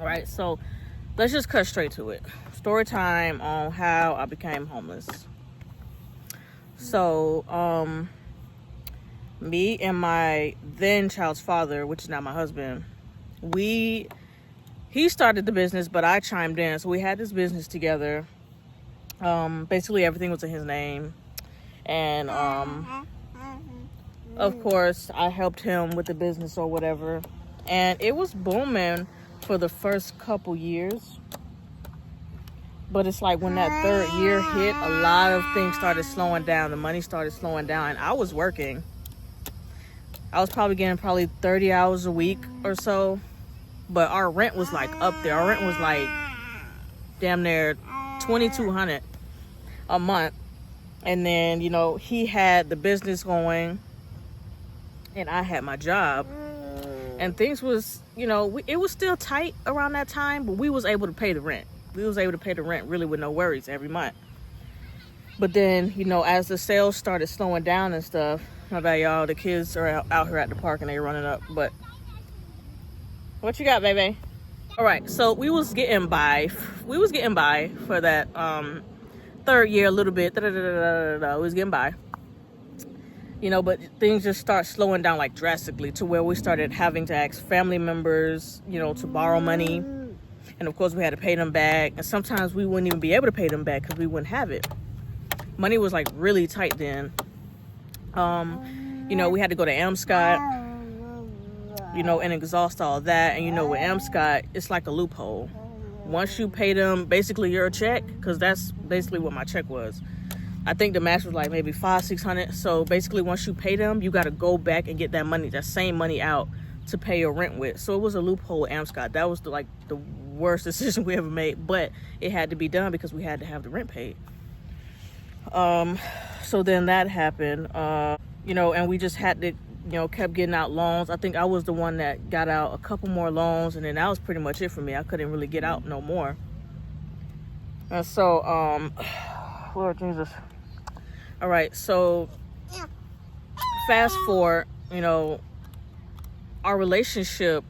All right, so let's just cut straight to it. Story time on how I became homeless. So, me and my then child's father, which is now my husband, he started the business, but I chimed in. So we had this business together. Basically everything was in his name. And, of course, I helped him with the business or whatever. And it was booming for the first couple years. But it's like when that third year hit, a lot of things started slowing down. The money started slowing down. And I was working. I was probably getting 30 hours a week or so. But our rent was like up there. Our rent was like damn near $2,200 a month. And then, you know, he had the business going and I had my job. And things was, you know, it was still tight around that time, but we was able to pay the rent. We was able to pay the rent really with no worries every month. But then, you know, as the sales started slowing down and stuff, my bad, y'all, the kids are out here at the park and they running up. But what you got, baby? All right, so we was getting by for that third year a little bit. We was getting by. You know, but things just start slowing down like drastically to where we started having to ask family members, you know, to borrow money. And of course we had to pay them back. And sometimes we wouldn't even be able to pay them back because we wouldn't have it. Money was like really tight then. You know, we had to go to AmScot, you know, and exhaust all that. And you know, with AmScot, it's like a loophole. Once you pay them basically your check, because that's basically what my check was. I think the max was like maybe $500-$600. So basically, once you pay them, you got to go back and get that same money out to pay your rent with. So it was a loophole with AmScot. That was the worst decision we ever made, but it had to be done because we had to have the rent paid. So then that happened, you know, and we just had to, you know, kept getting out loans. I think I was the one that got out a couple more loans, and then that was pretty much it for me. I couldn't really get out no more. And so, Lord Jesus. All right, so fast forward, you know, our relationship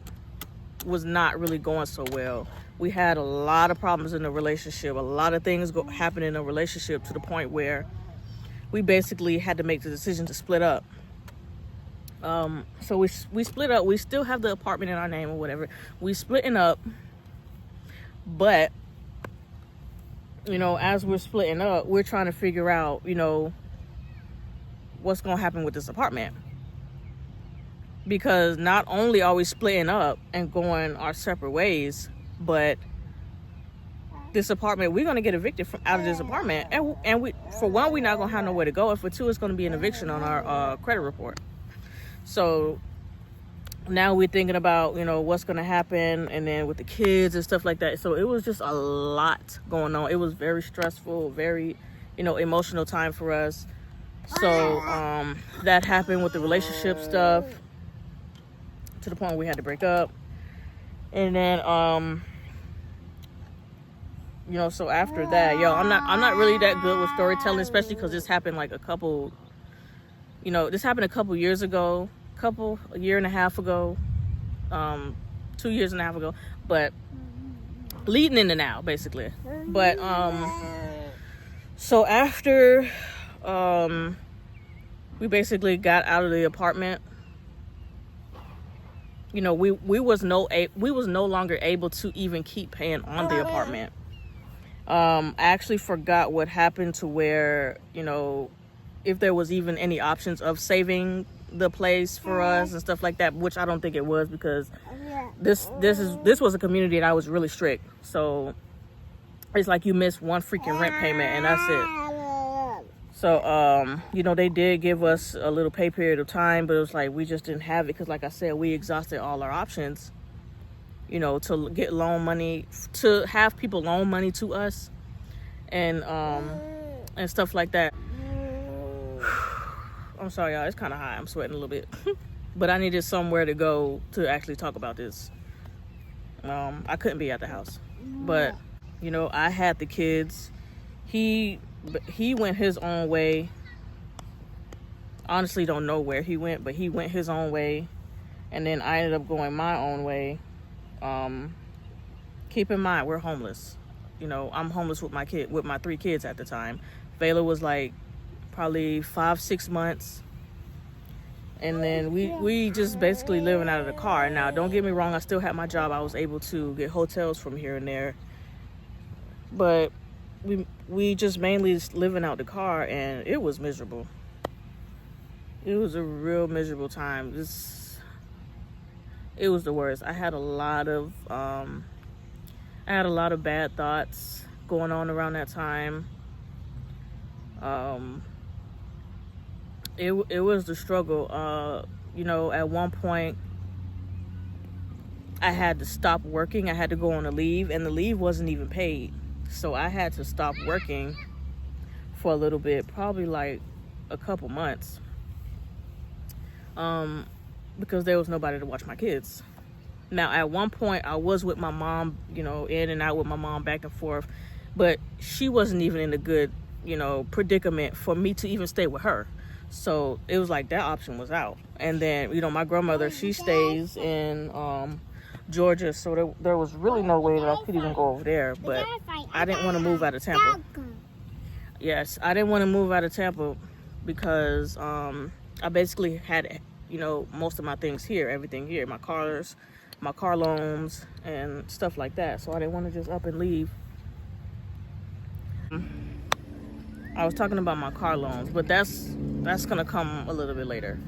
was not really going so well. We had a lot of problems in the relationship, a lot of things happen in a relationship to the point where we basically had to make the decision to split up. So we split up. We still have the apartment in our name or whatever. We splitting up, but you know, as we're splitting up, we're trying to figure out, you know, what's going to happen with this apartment. Because not only are we splitting up and going our separate ways, but this apartment, we're going to get evicted out of this apartment. And we, for one, we're not going to have nowhere to go. And for two, it's going to be an eviction on our credit report. So now we're thinking about, you know, what's going to happen, and then with the kids and stuff like that. So it was just a lot going on. It was very stressful, very, you know, emotional time for us. So that happened with the relationship stuff to the point where we had to break up. And then you know, so after that, I'm not really that good with storytelling, especially because this happened like this happened a couple years ago. A year and a half ago, 2 years and a half ago, but leading into now, basically. But so after we basically got out of the apartment, you know, we was no longer able to even keep paying on the apartment. I actually forgot what happened to where, you know, if there was even any options of saving the place for us and stuff like that, which I don't think it was, because this was a community that I was really strict. So it's like you miss one freaking rent payment and that's it. So you know, they did give us a little pay period of time, but it was like we just didn't have it because, like I said, we exhausted all our options, you know, to get loan money, to have people loan money to us, and stuff like that. I'm sorry, y'all. It's kind of hot. I'm sweating a little bit. But I needed somewhere to go to actually talk about this. I couldn't be at the house. But, you know, I had the kids. He went his own way. Honestly, don't know where he went, but he went his own way. And then I ended up going my own way. keep in mind, we're homeless. I'm homeless with my 3 kids at the time. Vayla was like probably 5-6 months. And then we just basically living out of the car. Now, don't get me wrong, I still had my job. I was able to get hotels from here and there. But we just mainly living out the car, and it was miserable. It was a real miserable time. It was the worst. I had a lot of bad thoughts going on around that time. It was the struggle. At one point I had to stop working. I had to go on a leave, and the leave wasn't even paid. So I had to stop working for a little bit, probably like a couple months, because there was nobody to watch my kids. Now, at one point, I was with my mom, in and out with my mom, back and forth, but she wasn't even in a good, predicament for me to even stay with her. So it was like that option was out. And then, my grandmother, she stays in Georgia, so there was really no way that I could even go over there. But I didn't want to move out of Tampa. Yes, I didn't want to move out of Tampa because I basically had, most of my things here, everything here, my cars, my car loans, and stuff like that. So I didn't want to just up and leave. I was talking about my car loans, but that's gonna come a little bit later.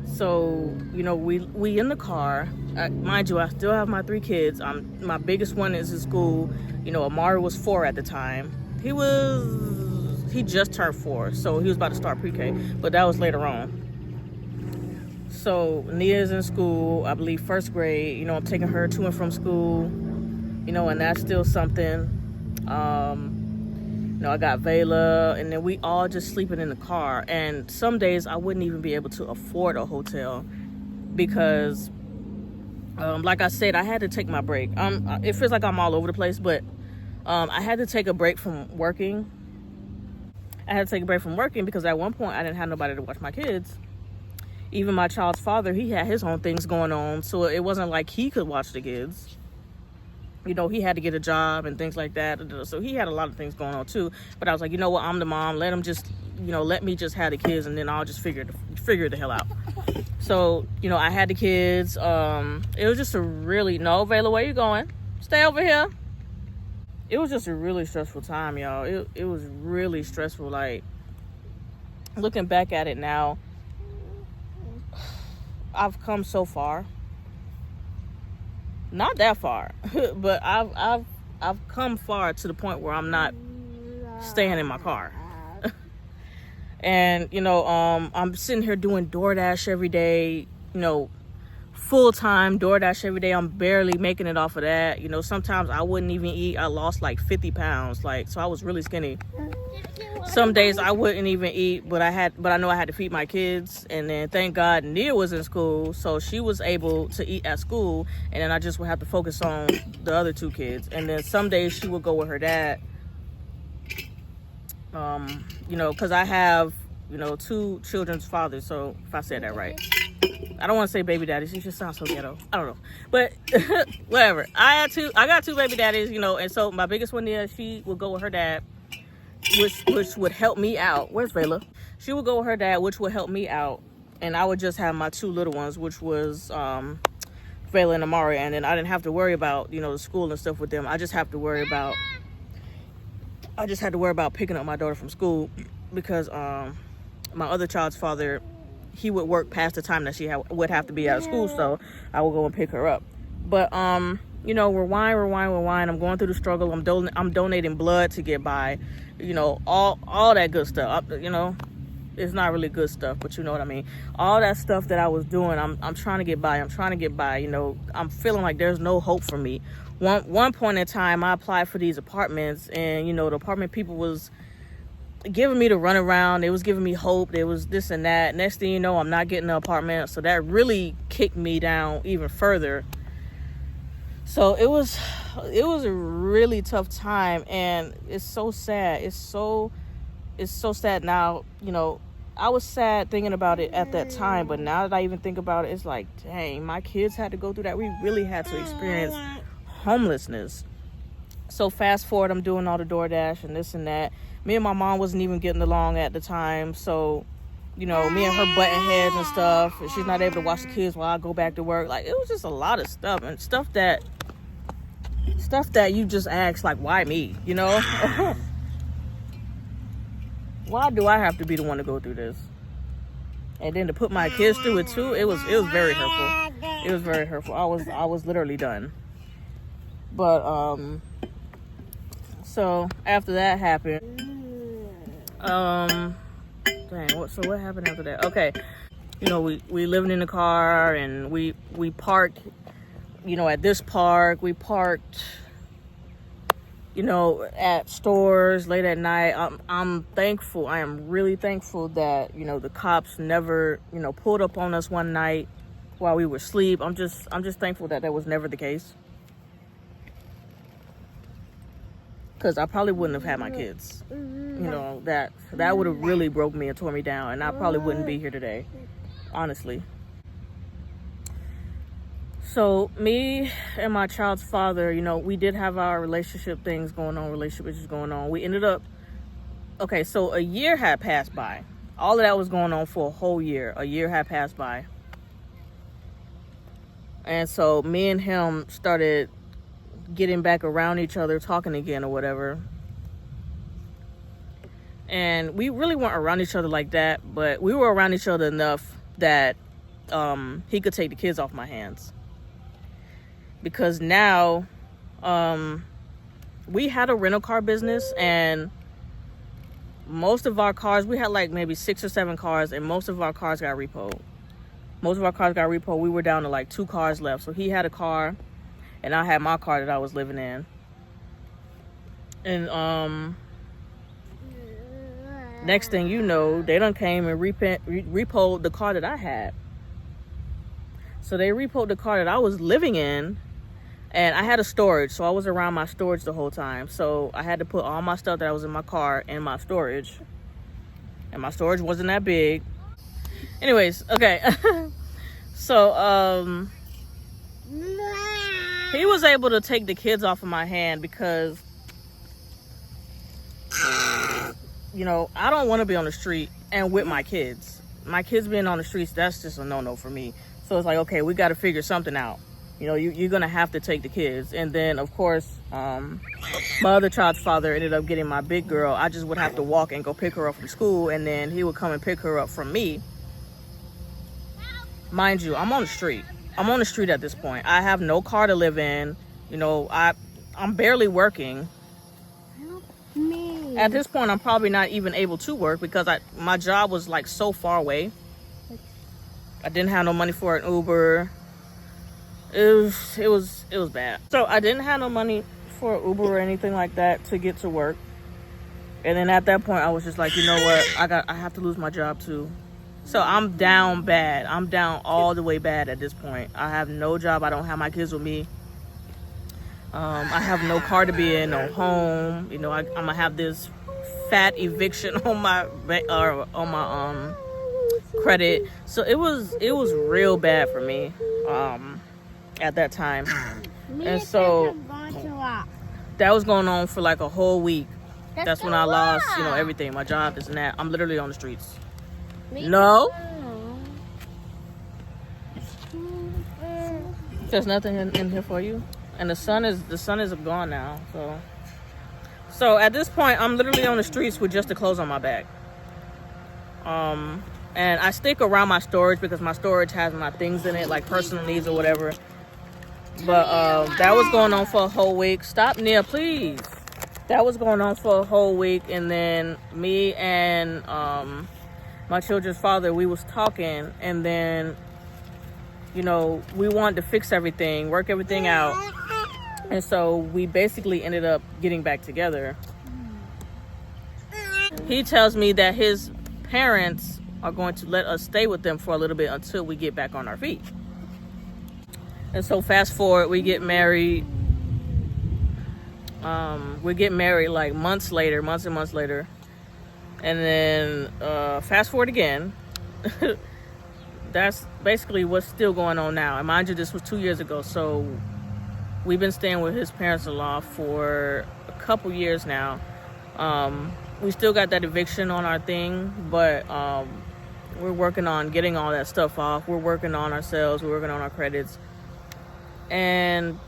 So, we in the car. Mind you, I still have my 3 kids. My biggest one is in school. Amari was 4 at the time. He just turned 4, so he was about to start pre-K, but that was later on. So Nia's in school, I believe 1st grade. I'm taking her to and from school, and that's still something. I got Vayla, and then we all just sleeping in the car. And some days I wouldn't even be able to afford a hotel because, like I said, I had to take my break. It feels like I'm all over the place, but I had to take a break from working. Because at one point I didn't have nobody to watch my kids. Even my child's father, he had his own things going on, so it wasn't like he could watch the kids. He had to get a job and things like that. So he had a lot of things going on too. But I was like, you know what? I'm the mom. Let him just, let me just have the kids, and then I'll just figure the hell out. So, I had the kids. It was just no, Vayla, where you going? Stay over here. It was just a really stressful time, y'all. It was really stressful. Like, looking back at it now, I've come so far. Not that far, but I've come far to the point where I'm not staying in my car. And I'm sitting here doing DoorDash every day, full-time DoorDash every day. I'm barely making it off of that. Sometimes I wouldn't even eat. I lost like 50 pounds, so I was really skinny. Some days I wouldn't even eat, but I know I had to feed my kids. And then thank God Nia was in school, so she was able to eat at school, and then I just would have to focus on the other 2 kids. And then some days she would go with her dad, because I have 2 children's fathers. So if I said that right, I don't want to say baby daddies. She just sounds so ghetto. I don't know, but whatever. I got 2 baby daddies, and so my biggest one there, she would go with her dad, which would help me out. Where's Vayla? She would go with her dad, which would help me out, and I would just have my 2 little ones, which was Vayla and Amari, and then I didn't have to worry about the school and stuff with them. I just had to worry about picking up my daughter from school, because my other child's father, he would work past the time that she would have to be out of school, so I would go and pick her up. But rewind. I'm going through the struggle. I'm donating blood to get by, all that good stuff. It's not really good stuff, but you know what I mean. All that stuff that I was doing, I'm trying to get by. I'm feeling like there's no hope for me. One point in time, I applied for these apartments, and the apartment people was giving me the runaround. They was giving me hope. There was this and that. Next thing you know, I'm not getting an apartment, so that really kicked me down even further. So it was a really tough time, and it's so sad. It's so sad now. I was sad thinking about it at that time, but now that I even think about it, it's like, dang, my kids had to go through that. We really had to experience homelessness. So fast forward, I'm doing all the DoorDash and this and that. Me and my mom wasn't even getting along at the time. So, you know, me and her butting heads and stuff. And she's not able to watch the kids while I go back to work. Like, it was just a lot of stuff. And stuff that you just ask, like, why me? You know? Why do I have to be the one to go through this? And then to put my kids through it too, it was very hurtful. It was very hurtful. I was literally done. But so after that happened, so what happened after that? Okay, you know, we living in the car and we parked, you know, at this park. We parked, you know, at stores late at night. I'm thankful. I am really thankful that, you know, the cops never, you know, pulled up on us one night while we were asleep. I'm just thankful that was never the case. Because I probably wouldn't have had my kids. You know, that would have really broke me and tore me down, and I probably wouldn't be here today, honestly. So me and my child's father, you know, we did have our relationship issues going on. We ended up, okay, so a year had passed by. All of that was going on for a whole year. A year had passed by. And so me and him started getting back around each other, talking again or whatever. And we really weren't around each other like that, but we were around each other enough that he could take the kids off my hands. Because now we had a rental car business, and most of our cars, we had like maybe 6 or 7 cars, and most of our cars got repoed. We were down to like 2 cars left. So he had a car and I had my car that I was living in. And next thing you know, they done came and repoed the car that I had. So they repoed the car that I was living in, and I had a storage, so I was around my storage the whole time. So I had to put all my stuff that was in my car in my storage, and my storage wasn't that big. Anyways, okay. So he was able to take the kids off of my hand because, you know, I don't want to be on the street and with my kids. My kids being on the streets, that's just a no-no for me. So it's like, okay, we got to figure something out. You know, you're going to have to take the kids. And then, of course, my other child's father ended up getting my big girl. I just would have to walk and go pick her up from school, and then he would come and pick her up from me. Mind you, I'm on the street. I'm on the street at this point. I have no car to live in. You know, I'm barely working. Help me. At this point, I'm probably not even able to work because my job was like so far away. I didn't have no money for an Uber. It was bad. So I didn't have no money for an Uber or anything like that to get to work. And then at that point, I was just like, you know what? I have to lose my job too. So I'm down bad. I'm down all the way bad at this point. I have no job. I don't have my kids with me. I have no car to be in, no home. You know, I'm gonna have this fat eviction on my credit. So it was real bad for me at that time. And so that was going on for like a whole week. That's when I lost, you know, everything. My job, this and that. I'm literally on the streets. No. There's nothing in here for you. And the sun is gone now. So at this point, I'm literally on the streets with just the clothes on my back. And I stick around my storage because my storage has my things in it, like personal needs or whatever. But that was going on for a whole week. Stop, Nia, please. That was going on for a whole week, and then me and my children's father, we was talking, and then, you know, we wanted to fix everything, work everything out. And so we basically ended up getting back together. He tells me that his parents are going to let us stay with them for a little bit until we get back on our feet. And so fast forward, we get married. We get married like months and months later. And then fast forward again. That's basically what's still going on now. And mind you, this was 2 years ago. So we've been staying with his parents-in-law for a couple years now. We still got that eviction on our thing, but we're working on getting all that stuff off. We're working on ourselves. We're working on our credits. And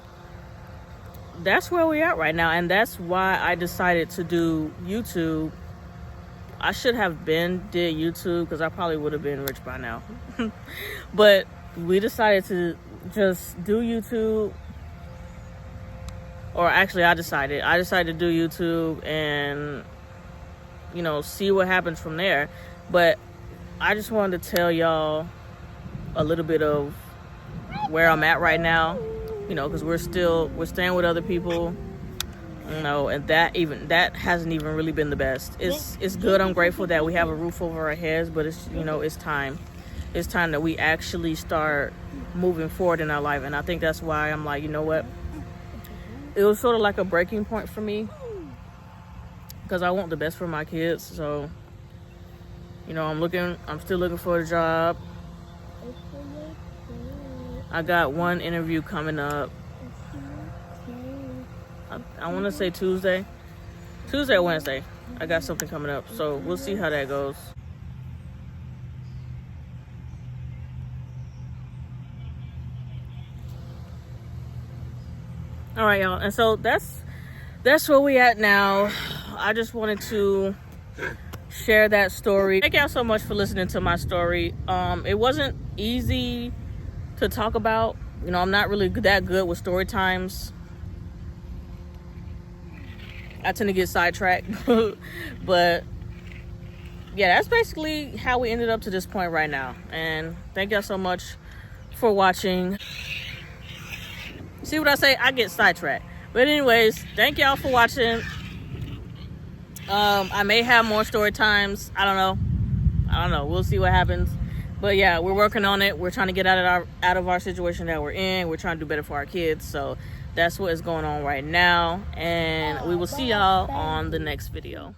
that's where we're at right now. And that's why I decided to do YouTube. I should have did YouTube because I probably would have been rich by now. But we decided to just do YouTube. Or actually, I decided to do YouTube and, you know, see what happens from there. But I just wanted to tell y'all a little bit of where I'm at right now, you know, because we're staying with other people, you know, and that hasn't even really been the best. It's good. I'm grateful that we have a roof over our heads, but it's, you know, it's time that we actually start moving forward in our life. And I think that's why I'm like, you know what, it was sort of like a breaking point for me, because I want the best for my kids. So, you know, I'm still looking for a job. I got one interview coming up. I want to say Tuesday or Wednesday. I got something coming up, so we'll see how that goes. All right, y'all, and so that's where we at now. I just wanted to share that story. Thank y'all so much for listening to my story. It wasn't easy to talk about. You know, I'm not really that good with story times. I tend to get sidetracked. But yeah, that's basically how we ended up to this point right now. And thank y'all so much for watching. See what I say? I get sidetracked. But anyways, thank y'all for watching. I may have more story times. I don't know. We'll see what happens. But yeah, we're working on it. We're trying to get out of our situation that we're in. We're trying to do better for our kids. So that's what is going on right now. And we will see y'all on the next video.